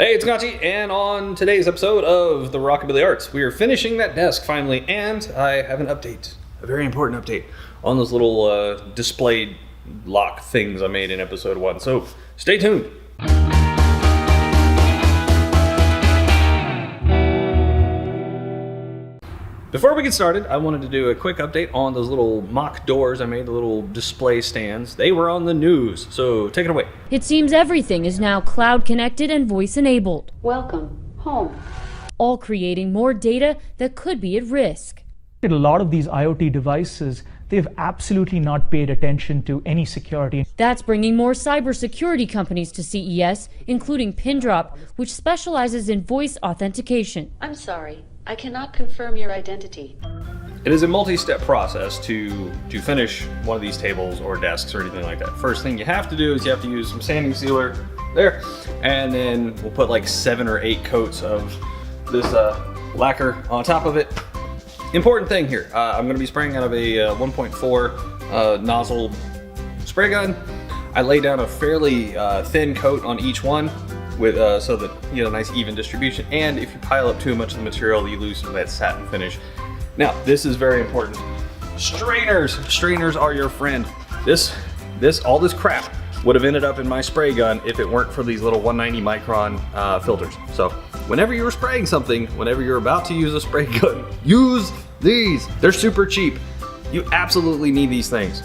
Hey, it's Gotchi, and on today's episode of the Rockabilly Arts, we are finishing that desk finally, and I have an update, a very important update, on those little display lock things I made in episode 1, so stay tuned. Before we get started, I wanted to do a quick update on those little mock doors I made, the little display stands. They were on the news, so take it away. It seems everything is now cloud connected and voice enabled. Welcome home. All creating more data that could be at risk. A lot of these IoT devices, they've absolutely not paid attention to any security. That's bringing more cybersecurity companies to CES, including Pindrop, which specializes in voice authentication. I'm sorry, I cannot confirm your identity. It is a multi-step process to finish one of these tables or desks or anything like that. First thing you have to do is you have to use some sanding sealer there, and then we'll put like 7 or 8 coats of this lacquer on top of it. Important thing here, I'm going to be spraying out of a 1.4 nozzle spray gun. I lay down a fairly thin coat on each one with so that you get a nice even distribution, and if you pile up too much of the material, you lose some of that satin finish. Now, this is very important. Strainers are your friend. All this crap would have ended up in my spray gun if it weren't for these little 190 micron filters. So whenever you're spraying something, whenever you're about to use a spray gun, use these. They're super cheap. You absolutely need these things.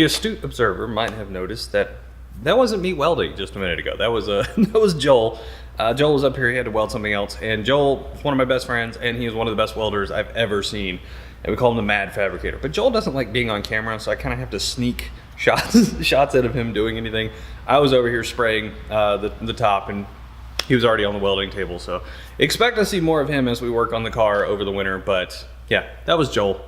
The astute observer might have noticed that wasn't me welding just a minute ago. That was that was Joel. Joel was up here, he had to weld something else, and Joel is one of my best friends, and he is one of the best welders I've ever seen, and we call him the Mad Fabricator. But Joel doesn't like being on camera, so I kind of have to sneak shots out of him doing anything. I was over here spraying the top, and he was already on the welding table, so expect to see more of him as we work on the car over the winter. But yeah, that was Joel.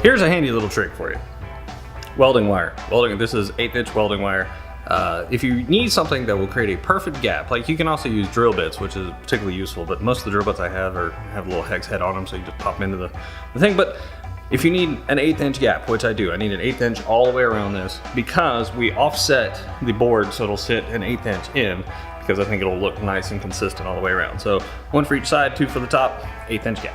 Here's a handy little trick for you. Welding wire. This is 1/8" welding wire. If you need something that will create a perfect gap, like you can also use drill bits, which is particularly useful, but most of the drill bits I have have a little hex head on them, so you just pop them into the thing. But if you need an 1/8" gap, which I do, I need an 1/8" all the way around this, because we offset the board so it'll sit an 1/8" in, because I think it'll look nice and consistent all the way around. So 1 for each side, 2 for the top, 1/8" gap.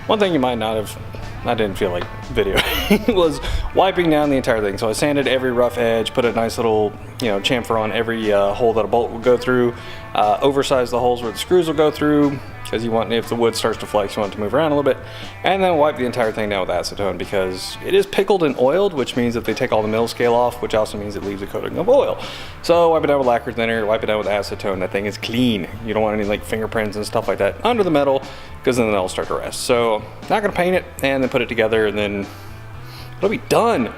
One thing you might not have, I didn't feel like videoing, was wiping down the entire thing. So I sanded every rough edge, put a nice little, chamfer on every hole that a bolt will go through, oversized the holes where the screws will go through, because you want, if the wood starts to flex, you want it to move around a little bit, and then wipe the entire thing down with acetone, because it is pickled and oiled, which means that they take all the mill scale off, which also means it leaves a coating of oil. So wipe it down with lacquer thinner, wipe it down with acetone. That thing is clean. You don't want any like fingerprints and stuff like that under the metal, because then they'll start to rest. So not gonna paint it, and then put it together, and then it'll be done.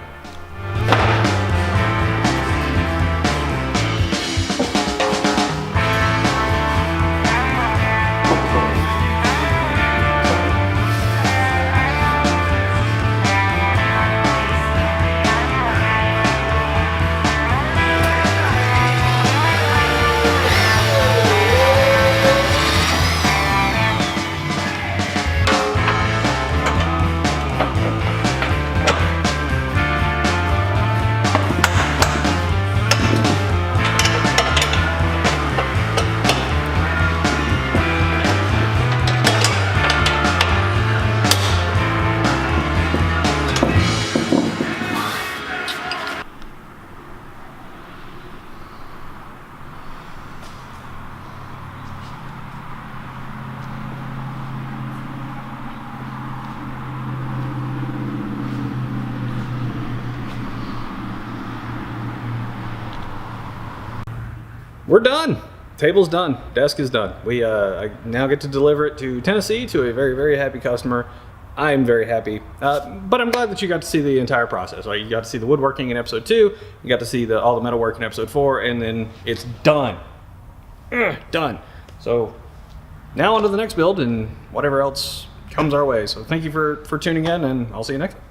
we're done. Table's done. Desk is done. I now get to deliver it to Tennessee to a very, very happy customer. I am very happy, but I'm glad that you got to see the entire process. Right? You got to see the woodworking in episode 2, you got to see all the metalwork in episode 4, and then it's done. Done. So now on to the next build and whatever else comes our way. So thank you for tuning in, and I'll see you next time.